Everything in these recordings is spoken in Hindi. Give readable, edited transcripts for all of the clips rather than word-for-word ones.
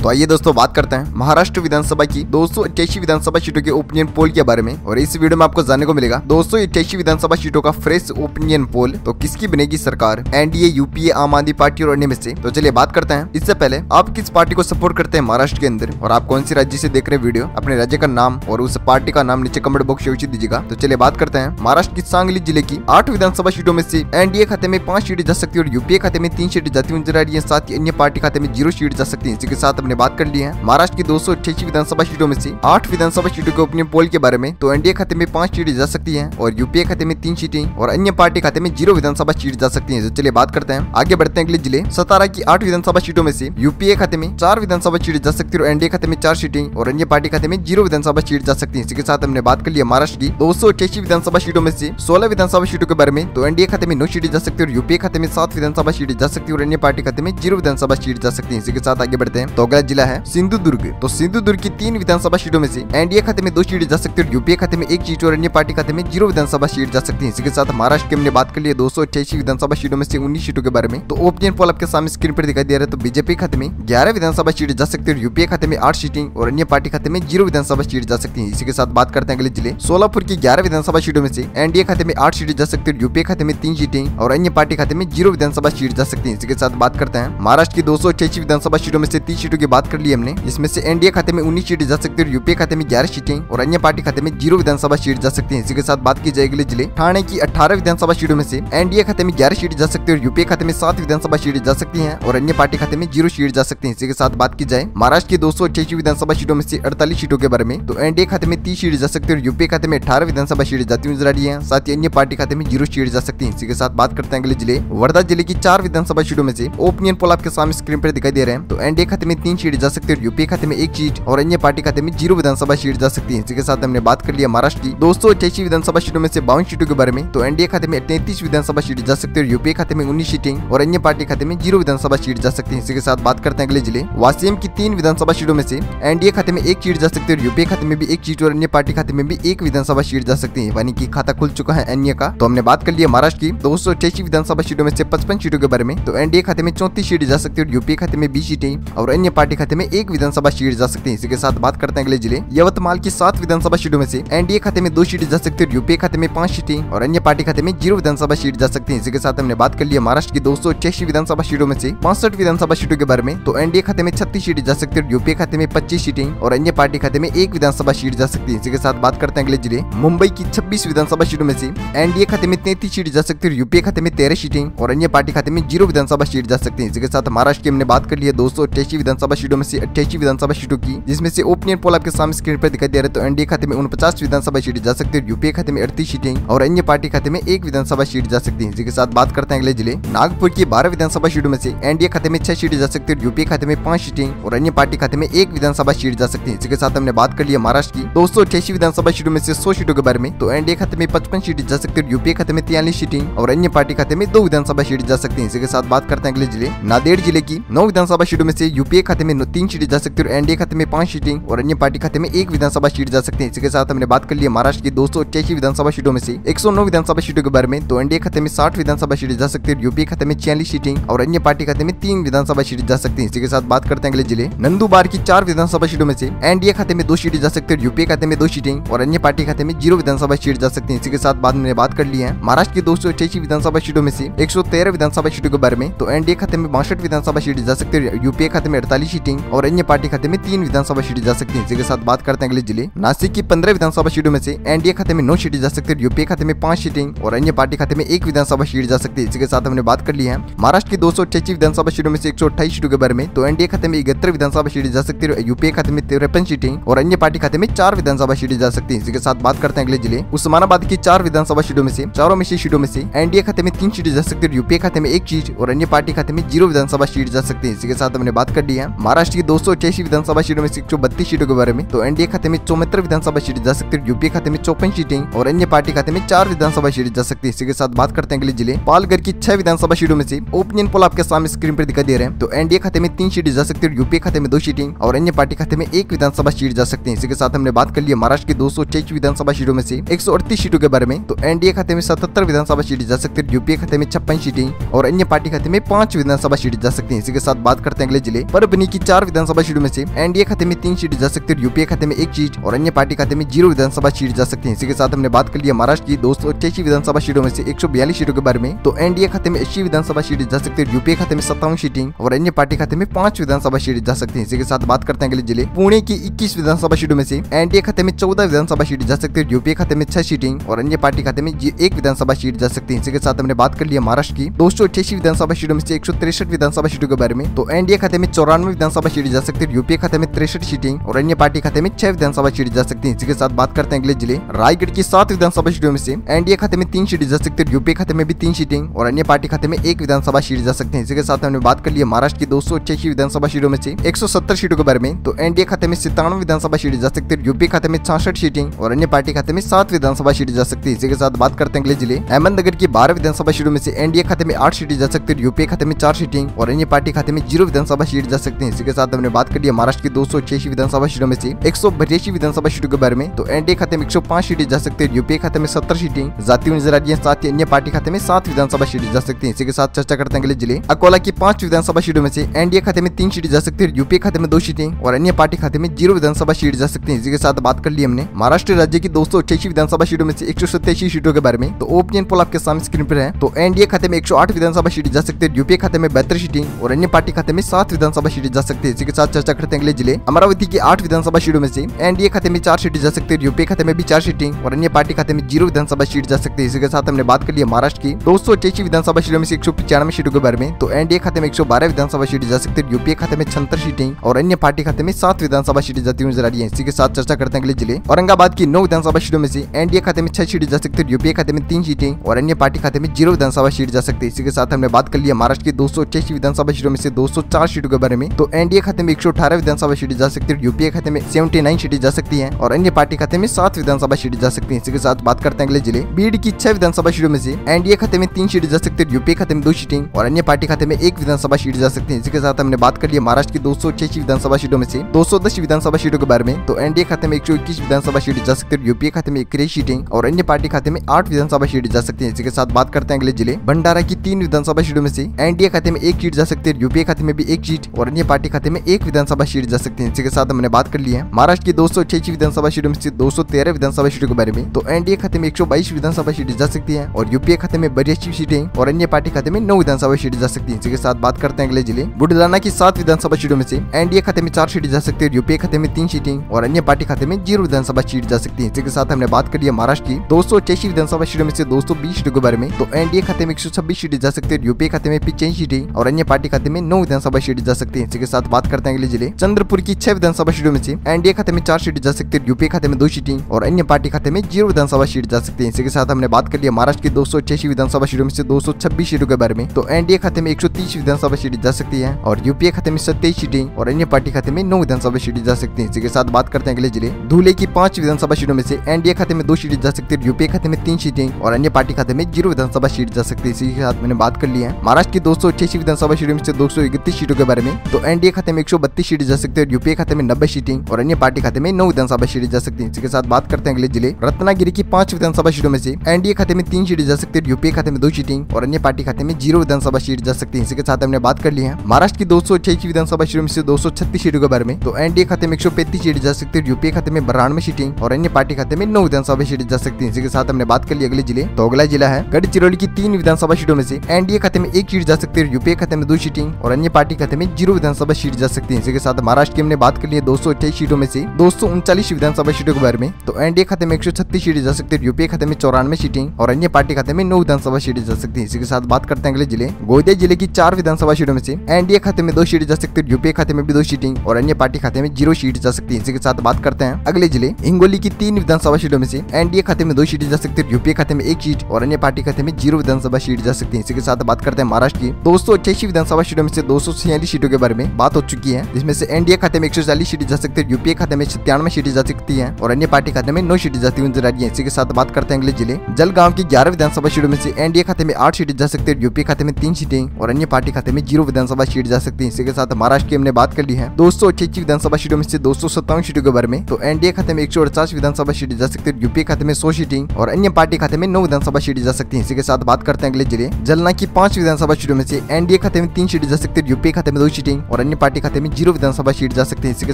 तो आइए दोस्तों बात करते हैं महाराष्ट्र विधानसभा की 288 विधानसभा सीटों के ओपिनियन पोल के बारे में। और इस वीडियो में आपको जानने को मिलेगा 288 विधानसभा सीटों का फ्रेश ओपिनियन पोल। तो किसकी बनेगी सरकार, एनडीए, यूपीए, आम आदमी पार्टी और अन्य में से। तो चलिए बात करते हैं। इससे पहले आप किस पार्टी को सपोर्ट करते हैं महाराष्ट्र के अंदर, और आप कौन सी राज्य से देख रहे हैं वीडियो, अपने राज्य का नाम और उस पार्टी का नाम नीचे कमेंट बॉक्स में दीजिएगा। तो चलिए बात करते हैं। महाराष्ट्र की सांगली जिले की 8 विधानसभा सीटों में से एनडीए खाते में 5 सीटें जा सकती है और यूपीए खाते में 3 सीटें जाती नजर आ रही है। साथ ही अन्य पार्टी खाते में 0 सीट जा सकती है। इसी के साथ हमने बात कर ली है महाराष्ट्र की 288 विधानसभा सीटों में से 8 विधानसभा सीटों के ओपिनियन पोल के बारे में। तो एनडीए खाते में 5 सीटें जा सकती हैं और यूपीए खाते में 3 सीटें और अन्य पार्टी खाते में 0 विधानसभा सीट जा सकती हैं। तो चलिए बात करते हैं, आगे बढ़ते हैं अगले जिले। सतारा की 8 विधानसभा सीटों में से यूपीए खाते में 4 विधानसभा सीटें जा सकती है और एनडीए खाते में 4 सीटें और अन्य पार्टी खाते में 0 विधानसभा सीट जा सकती है। इसी के साथ हमने बात कर लिया महाराष्ट्र की 288 विधानसभा सीटों में से 16 विधानसभा सीटों के बारे में। तो एनडीए खाते में 9 सीटें जा सकती है और यूपीए खाते में 7 विधानसभा सीटें जा सकती है और अन्य पार्टी खाते में 0 विधानसभा सीट जा सकती है। इसी के साथ आगे बढ़ते हैं। तो अगला जिला है सिंधुदुर्ग। तो सिंधुदुर्ग की 3 विधानसभा सीटों में से एनडीए खाते में 2 सीटें जा सकती है और यूपीए खाते में 1 सीट और अन्य पार्टी खाते में 0 विधानसभा सीट जा सकती है। इसी के साथ महाराष्ट्र की हमने बात कर ली 288 विधानसभा सीटों में से 19 सीटों के बारे में। तो ओपिनियन पोल आपके सामने स्क्रीन पर दिखाई दे रहा है। तो बीजेपी खाते में 11 विधानसभा सीटें जा सकती है और यूपीए खाते में 8 सीटें और अन्य पार्टी खाते में 0 विधानसभा सीट जा सकती है। इसी के साथ बात करते हैं अगले जिले सोलापुर की 11 विधानसभा सीटों में से एनडीए खाते में 8 सीटें जा सकती है, यूपीए खाते में 3 सीटें और अन्य पार्टी खाते में 0 विधानसभा सीट जा सकती है। इसी के साथ बात करते हैं महाराष्ट्र की 288 विधानसभा सीटों में से 30 सीटों की बात कर ली हमने, जिसमें से एनडीए खाते में 19 सीटें जा सकती है, यूपीए खाते में 11 सीटें और अन्य पार्टी खाते में 0 विधानसभा सीट जा सकती है। इसी के साथ बात की जाए अगले जिले ठाणे की 18 विधानसभा सीटों में से एनडीए खाते में 11 सीटें जा सकती है और यूपीए खाते में 7 विधानसभा सीटें जा सकती हैं और अन्य पार्टी खाते में 0 सीट जा सकती है। इसी के साथ बात की जाए महाराष्ट्र की 288 विधानसभा सीटों में से 48 सीटों के बारे में। तो एनडीए खाते में 30 सीटें जा सकती है और यूपीए खाते में 18 विधानसभा सीटें जाती नजर आ रही है। साथ ही अन्य पार्टी खाते में 0 सीट जा सकती है। इसी के साथ बात करते हैं अगले जिले वर्धा जिले की 4 विधानसभा सीटों में से ओपिनियन पोल आपके सामने स्क्रीन पर दिखाई दे रहे हैं। तो एनडीए खाते में 3 सीटें जा सकती है और यूपीए खाते में 1 सीट और अन्य पार्टी खाते में 0 विधानसभा सीट जा सकती है। इसी के साथ हमने बात कर लिया महाराष्ट्र की 288 विधानसभा सीटों में से 52 सीटों के बारे में। तो एनडीए खाते में 33 विधानसभा सीटें जा सकती है और यूपीए खाते में 19 सीटें और अन्य पार्टी खाते में 0 विधानसभा सीट जा सकती है। इसी के साथ बात करते हैं अगले जिले वासियम की 3 विधानसभा सीटों में से एनडीए खाते में 1 सीट जा सकती है और यूपीए खाते में भी 1 सीट और अन्य पार्टी खाते में भी 1 विधानसभा सीट जा सकती है, यानी कि खाता खुल चुका है अन्य का। तो हमने बात कर लिया महाराष्ट्र की 288 विधानसभा सीटों में से 55 सीटों के बारे में। तो एनडीए खाते में 34 सीटें जा सकती है और यूपीए खाते में 20 सीटें और अन्य पार्टी खाते में 1 विधानसभा सीट जा सकती है। इसी के साथ बात करते हैं अगले जिले यवतमाल की 7 विधानसभा सीटों में से एनडीए खाते में 2 सीटें जा सकती है और यूपीए खाते में 5 सीटें और अन्य पार्टी खाते में 0 विधानसभा सीट जा सकती है। इसी के साथ हमने बात कर लिया महाराष्ट्र की 288 विधानसभा सीटों में से 65 विधानसभा सीटों के बारे में। तो एनडीए खाते में 36 सीटें जा सकती है, यूपीए खाते में 25 सीटें और अन्य पार्टी खाते में 1 विधानसभा सीट जा सकती है। इसी के साथ बात करते हैं अगले जिले मुंबई की 26 विधानसभा सीटों में से एनडीए खाते में 33 सीटें जा सकती है, यूपीए खाते में 13 सीटें और अन्य पार्टी खाते में 0 विधानसभा सीट जा सकती है। इसी के साथ महाराष्ट्र की हमने बात कर ली 288 विधानसभा सीटों में से 88 विधानसभा सीटों की, जिसमें से ओपिनियन पोल आपके सामने स्क्रीन पर दिखाई दे रहा है। तो एनडीए खाते में 49 विधानसभा सीटें जा सकती है, यूपीए खाते में 38 सीटें और अन्य पार्टी खाते में 1 विधानसभा सीट जा सकती है। इसी के साथ बात करते हैं अगले जिले नागपुर की 12 विधानसभा सीटों में से एनडीए खाते में 6 सीटें जा सकती है, यूपीए खाते में 5 सीटें और अन्य पार्टी खाते में 1 विधानसभा सीट जा सकती है। इसी के साथ हमने बात कर लिया महाराष्ट्र की 288 विधानसभा सीटों में से 100 सीटों के बारे में। तो एनडीए खाते में 55 सीटें जा सकती है, यूपीए खाते में 43 सीटें और अन्य पार्टी खाते में 2 विधानसभा सीट जा सकती है। इसी के साथ बात करते हैं अगले जिले नांदेड़ जिले की 9 विधानसभा सीटों में से यूपीए खाते में 3 सीटें जा सकती है, एनडीए खाते में 5 सीटें और अन्य पार्टी खाते में 1 विधानसभा सीट जा सकती है। इसी के साथ हमने बात कर लिया महाराष्ट्र की 288 विधानसभा सीटों में से 109 विधानसभा सीटों के बारे में। तो एनडीए खाते में 60 विधानसभा सीटें जा सकती है, यूपीए खाते में 46 सीटें और अन्य पार्टी खाते में 3 विधानसभा सीट जा सकती है। इसी के साथ बात करते हैं अगले जिले नंदुबार की 4 विधानसभा सीटों में से एनडीए खाते में 2 सीटें जा सकती है, यूपीए खाते में 2 सीटें और अन्य पार्टी खाते में 0 विधानसभा सीट जा सकती है। इसी के साथ बाद में बात कर ली है महाराष्ट्र की 288 विधानसभा सीटों में से 113 विधानसभा सीटों के बारे में। तो एनडीए खाते में 62 विधानसभा सीटें जा सकती है, यूपीए खाते में 48 सीटें और अन्य पार्टी खाते में 3 विधानसभा सीटें जा सकती है। इसी के साथ बात करते हैं अगले जिले नासिक की 15 विधानसभा सीटों में से एनडीए खाते में 9 सीटें जा सकती है, यूपीए खाते में 5 सीटें और अन्य पार्टी खाते में 1 विधानसभा सीट जा सकती है। इसी के साथ हमने बात कर ली है महाराष्ट्र की 288 विधानसभा सीटों में से 128 सीटों के बारे में। तो एनडीए खाते में 71 विधानसभा सीटें जा सकती है, यूपीए खाते में 53 सीटें और अन्य पार्टी खाते में 4 विधानसभा सीटें जा सकती है। इसी के साथ बात करते हैं अगले जिले उस्मानाबाद की 4 विधानसभा सीटों में से चारों में से सीटों में से एनडीए खाते में 3 सीटें जा सकती है, यूपीए खाते में 1 सीट और अन्य पार्टी खाते में 0 विधानसभा सीट जा सकती है। इसी के साथ हमने बात कर ली है महाराष्ट्र की 288 विधानसभा सीटों में से 132 सीटों के बारे में। तो एनडीए खाते में 74 विधानसभा सीटें जा सकती है, यूपीए खाते में 54 सीटें और अन्य पार्टी खाते में 4 विधानसभा सीटें जा सकती है। इसी के साथ बात करते हैं अगले जिले पालघर की 6 विधानसभा सीटों में से ओपिनियन पोल आपके सामने स्क्रीन पर दिखाई दे रहे हैं। तो एनडीए खाते में 3 सीटें जा सकती है, यूपीए खाते में 2 सीटें और अन्य पार्टी खाते में 1 विधानसभा सीट जा सकती है। इसी के साथ हमने बात कर लिया महाराष्ट्र की 288 विधानसभा सीटों में से 138 सीटों के बारे में। तो एनडीए खाते में 77 विधानसभा सीटें जा सकती है, यूपीए खाते में 56 सीटें और अन्य पार्टी खाते में 5 विधानसभा सीटें जा सकती है। इसी के साथ बात करते हैं अगले जिले परभनी की 4 विधानसभा सीटों में से एनडीए खाते में 3 सीट जा सकती है, यूपीए खाते में 1 सीट और अन्य पार्टी खाते में 0 विधानसभा सीट जा सकती है। इसी के साथ हमने बात कर लिया महाराष्ट्र की 288 विधानसभा सीटों में से 142 सीटों के बारे में। तो एनडीए खाते में 80 विधानसभा सीट जा सकती है, यूपीए खाते में 57 सीटें और अन्य पार्टी खाते में 5 विधानसभा सीट जा सकती है। इसी के साथ बात करते हैं अगले जिले पुणे की 21 विधानसभा सीटों में से एनडीए खाते में 14 विधानसभा सीट जा सकती है, यूपीए खाते में 6 सीटें और अन्य पार्टी खाते में 1 विधानसभा सीट जा सकती है। इसी के साथ हमने बात कर लिया महाराष्ट्र की 288 विधानसभा सीटों में से 163 विधानसभा सीटों के बारे में। तो एनडीए खाते में 94 विधानसभा सीट जा सकती है, यूपीए खाते में 63 सीटें और अन्य पार्टी खाते में 6 विधानसभा सीट जा सकती है। इसी के साथ बात करते हैं अगले जिले रायगढ़ की 7 विधानसभा सीटों में से एनडीए खाते में 3 सीट जा सकती है, यूपीए खाते में भी 3 सीटें और अन्य पार्टी खाते में 1 विधानसभा सीट जा सकते हैं। इसी के साथ हमने बात कर लिया महाराष्ट्र की 288 विधानसभा सीटों में से 170 सीटों के बारे में। तो एनडीए खाते में 97 विधानसभा सीट जा सकती है, यूपीए खाते में 66 सीटें और अन्य पार्टी खाते में 7 विधानसभा सीट जा सकती है। इसी के साथ बात करते हैं अगले जिले अहमदनगर की 12 विधानसभा सीटों में से एनडीए खाते में 8 सीटें जा सकती है, यूपीए खाते में 4 सीटें और अन्य पार्टी खाते में 0 विधानसभा सीट जा सकती है। इसी के साथ हमने बात कर लिया महाराष्ट्र की 286 विधानसभा सीटों में से 182 विधानसभा सीटों के बारे में। तो एनडीए खाते में 105 सीटें जा सकती है, यूपीए खाते में 70 सीटें जाती हुई नजर आ रही है, साथ ही अन्य पार्टी खाते में 7 विधानसभा सीटें जा सकती है। इसी के साथ चर्चा करते हैं अगले जिले अकोला की 5 विधानसभा सीटों में से एनडीए खाते में 3 सीटें जा सकती है, यूपीए खाते में 2 सीटें और अन्य पार्टी खाते में 0 विधानसभा सीट जा सकती है। इसी के साथ बात कर ली हमने महाराष्ट्र राज्य की 288 विधानसभा सीटों में से 187 सीटों के बारे में। तो ओपिनियन पोल आपके सामने स्क्रीन पर है। तो एनडीए खाते में 108 विधानसभा सीट जा सकती है, यूपीए खाते में 72 सीटें और अन्य पार्टी खाते में 7 विधानसभा सीट जा सकती है। इसी के साथ चर्चा करते हैं अगले जिले अमरावती की 8 विधानसभा सीटों में से एनडीए खाते में 4 सीटें जा सकती है, यूपीए खाते में भी 4 सीटें और अन्य पार्टी खाते में 0 विधानसभा सीट जा सकती है। इसी के साथ हमने बात कर लिया महाराष्ट्र की 288 विधानसभा सीटों में से 195 सीटों के बारे में। तो एनडीए खाते में 112 विधानसभा सीट जा सकती है, यूपीए खाते में 76 सीटें और अन्य पार्टी खाते में 7 विधानसभा सीट जाती हुई नजर आ रही है। इसी के साथ चर्चा करते हैं अगले जिले औरंगाबाद की 9 विधानसभा सीटों में से एनडीए खाते में 6 सीटें जा सकती है, यूपीए खाते में 3 सीटें और अन्य पार्टी खाते में 0 विधानसभा सीट जा सकती है। इसी के साथ हमने बात कर लिया महाराष्ट्र की 288 विधानसभा सीटों में से 204 सीटों के बारे में। तो एनडीए खाते में 118 विधानसभा सीट जा सकती है, यूपीए खाते में 79 सीटें जा सकती है और अन्य पार्टी खाते में 7 विधानसभा सीट जा सकती है। इसी के साथ बात करते हैं अगले जिले बीड की 6 विधानसभा सीटों में से एनडीए खाते में 3 सीटें जा सकती है, यूपीए खाते में 2 सीटें और अन्य पार्टी खाते में 1 विधानसभा सीट जा सकती है। इसी के साथ हमने बात कर लिया महाराष्ट्र की 286 विधानसभा सीटों में से 210 विधानसभा सीटों के बारे में। तो एनडीए खाते में 121 विधानसभा सीट जा सकती है, यूपीए खाते में 61 सीटें और अन्य पार्टी खाते में 8 विधानसभा सीट जा सकती है। इसी के साथ बात करते हैं अगले जिले भंडारा की 3 विधानसभा सीटों में से एनडीए खाते में 1 सीट जा सकती है, यूपीए खाते में भी 1 सीट और अन्य पार्टी खाते में 1 विधानसभा सीट जा सकती है। इसी के साथ हमने बात कर ली है महाराष्ट्र की 286 विधानसभा सीटों में से 213 विधानसभा सीटों के बारे में। तो एनडीए खाते में 122 विधानसभा सीट जा सकती है और यूपीए खाते में 82 सीटें और अन्य पार्टी खाते में 9 विधानसभा सीट जा सकती है। इसी के साथ बात करते हैं अगले जिले बुलढाना की 7 विधानसभा सीटों में से एनडीए खाते में 4 सीटें जा सकती है, यूपीए खाते में 3 सीटें और अन्य पार्टी खाते में 0 विधानसभा सीट जा सकती है। इसी के साथ हमने बात कर लिया महाराष्ट्र की 286 विधानसभा सीटों में से 220 सीटों के बारे में। तो एनडीए खाते में 126 सीटें जा सकती है, यूपीए खाते में 85 सीटें और अन्य पार्टी खाते में 9 विधानसभा सीट जा सकती है। इसी के साथ बात करते हैं अगले जिले चंद्रपुर की 6 विधानसभा सीटों में से एनडीए खाते में 4 सीटें जा सकती है, यूपीए खाते में 2 सीटें और अन्य पार्टी खाते में 0 विधानसभा सीट जा सकती है। इसी के साथ हमने बात कर लिया महाराष्ट्र की 286 विधानसभा सीटों में से 226 सीटों के बारे में। तो एनडीए खाते में 130 विधानसभा सीट जा सकती है और यूपीए खाते में 27 सीटें और अन्य पार्टी खाते में 9 विधानसभा सीट जा सकती है। इसी के साथ बात करते हैं अगले जिले धुले की 5 विधानसभा सीटों में से एनडीए खाते में 2 सीटें जा सकती है, यूपीए खाते में 3 सीटें और अन्य पार्टी खाते में 0 विधानसभा सीट जा सकती है। इसी के साथ मैंने बात कर ली है महाराष्ट्र की 286 विधानसभा सीटों में से 231 सीटों के बारे में। तो एनडीए खाते में 132 सीटें जा सकती है, यूपीए खाते में 90 सीटें और अन्य पार्टी खाते में 9 विधानसभा सीट जा सकती है। इसी के साथ बात करते हैं अगले जिले रत्नागिरी की 5 विधानसभा सीटों में से एनडीए खाते में 3 सीटें जा सकती है, यूपीए खाते में 2 सीटें और अन्य पार्टी खाते में 0 विधानसभा सीट जा सकती है। इसी के साथ हमने बात कर ली है महाराष्ट्र की 286 विधानसभा सीटों में से 236 सीटों के बारे में। तो एनडीए खाते में 135 सीटें जा सकती है, यूपीए खाते में 92 सीटें और अन्य पार्टी खाते में 9 विधानसभा सीट जा सकती है। इसी के साथ हमने बात कर ली अगले जिले तो अगला जिला है गढ़चिरौली की 3 विधानसभा सीटों में से एनडीए खाते में 1 सीट जा सकती है, यूपीए खाते में 2 सीटें और अन्य पार्टी खाते में 0 विधानसभा सीट जा सकती है। इसी के साथ महाराष्ट्र की हमने बात कर ली है 228 सीटों में से 239 विधानसभा सीटों के बारे में। तो एनडीए खाते में 136 सीटें जा सकती है, यूपीए खाते में 94 सीटें और अन्य पार्टी खाते में 9 विधानसभा सीटें जा सकती है। इसी के साथ बात करते हैं अगले जिले गोंदिया जिले की 4 विधानसभा सीटों में से एनडीए खाते में 2 सीटें जा सकती है, यूपीए खाते में भी 2 सीटें और अन्य पार्टी खाते में 0 सीट जा सकती है। इसी के साथ बात करते हैं अगले जिले हिंगोली की 3 विधानसभा सीटों में से एनडीए खाते में 2 सीटें जा सकती है, यूपीए खाते में 1 सीट और अन्य पार्टी खाते में 0 विधानसभा सीट जा सकती है। इसी के साथ बात करते हैं महाराष्ट्र की 288 विधानसभा सीटों में से 246 सीटों के बारे में बात हो चुकी है, जिसमें से एनडीए खाते में 140 सीटें जा सकती है, यूपीए खाते में 97 सीटें जा सकती है और अन्य पार्टी खाते में 9 सीटें जाती हुई नजर आ रही है। इसी के साथ बात करते हैं अगले जिले जलगांव की 11 विधानसभा सीटों में से एनडीए खाते में 8 सीटें जा सकती है, यूपीए खाते में 3 सीटें और अन्य पार्टी खाते में 0 विधानसभा सीट जा सकती है। इसी के साथ महाराष्ट्र की हमने बात कर ली है 288 विधानसभा सीटों में से 257 सीटों के बारे में। तो एनडीए खाते में 148 विधानसभा सीटें जा सकती है, यूपीए खाते में 100 सीटें और अन्य पार्टी खाते में 9 विधानसभा सीटें जा सकती है। इसी के साथ बात करते हैं अगले जिले जलना की 5 विधानसभा सीटों में से एनडीए खाते में 3 सीटें जा सकती है, यूपीए खाते में 2 सीटें और अन्य पार्टी खाते में 0 विधानसभा सीट जा सकती है। इसी के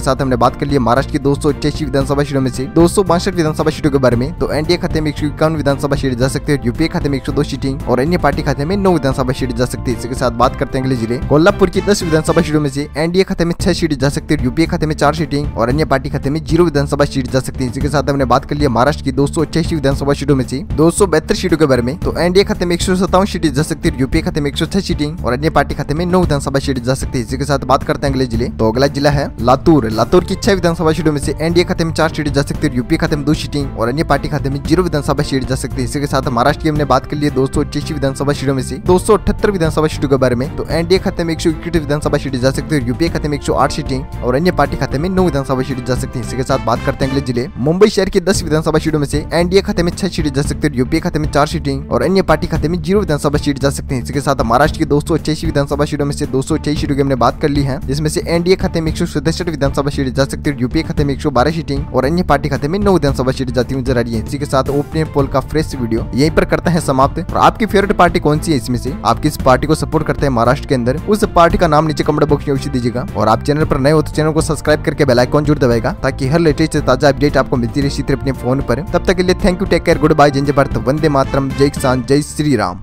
साथ हमने बात कर लिया महाराष्ट्र की 288 विधानसभा सीटों में से 262 विधानसभा सीटों के बारे में। तो एनडीए खाते में 151 विधानसभा सीट जा सकती है, यूपीए खाते में 102 सीटें और अन्य पार्टी खाते में 9 विधानसभा सीट जा सकती है। इसी के साथ बात करते हैं अगले जिले कोल्हापुर की 10 विधानसभा सीटों में से एनडीए खाते में 6 सीट जा सकती है, यूपीए खाते में 4 सीटें और अन्य पार्टी खाते में 0 विधानसभा सीट जा सकती है। इसी के साथ हमने बात कर लिया महाराष्ट्र की 288 विधानसभा सीटों में से 272 सीटों के बारे में। तो एनडीए खाते में 157 सीटें जा सकती है, यूपीए खाते में 106 सीटें और अन्य पार्टी खाते में 9 विधानसभा सीट जा सकती है। इसी के साथ बात करते हैं अगले जिले। तो अगला जिला है लातूर। लातूर की 6 विधानसभा सीटों में से एनडीए खाते में 4 सीटें जा सकती है, यूपीए खाते में 2 सीटें और अन्य पार्टी खाते में 0 विधानसभा सीट जा सकती है। इसी के साथ महाराष्ट्र की हमने बात कर ली 288 विधानसभा सीटों में से 278 विधानसभा सीटों के बारे में। तो एनडीए खाते में 121 विधानसभा सीटें जा सकती है, यूपीए खाते में 108 सीटें और अन्य पार्टी खाते में 9 विधानसभा सीटें जा सकती है। इसी के साथ बात करते हैं अगले जिले मुंबई शहर की 10 विधानसभा सीटों में से एनडीए खाते में 6 सीटें जा सकती है, यूपीए खाते में 4 सीटें और अन्य पार्टी खाते में 0 विधानसभा सीट जा सकते हैं। इसके साथ महाराष्ट्र की 288 विधानसभा सीटों में से 288 सीटों की हमने बात कर ली है, जिसमें से एनडीए खाते में 167 विधानसभा सीट जा सकती है, यूपीए खाते में 112 सीटें और अन्य पार्टी खाते में 9 विधानसभा सीट जाती हुई नजर आ रही है। इसी के साथ ओपिनियन पोल का फ्रेश वीडियो यहीं पर करता है समाप्त। और आपकी फेवरेट पार्टी कौन सी है, इसमें से आप किस पार्टी को सपोर्ट करते हैं महाराष्ट्र के अंदर, उस पार्टी का नाम नीचे कमेंट बॉक्स में अवश्य दीजिएगा। और आप चैनल पर नए हो तो चैनल को सब्सक्राइब करके बेल आइकन जरूर दबाएगा, ताकि हर लेटेस्ट ताजा अपडेट आपको मिलती रहे इसी तरह अपने फोन पर। तब तक के लिए thank you, take care, good bye, जय भारत, वंदे मातरम, जय किसान, जय श्री राम।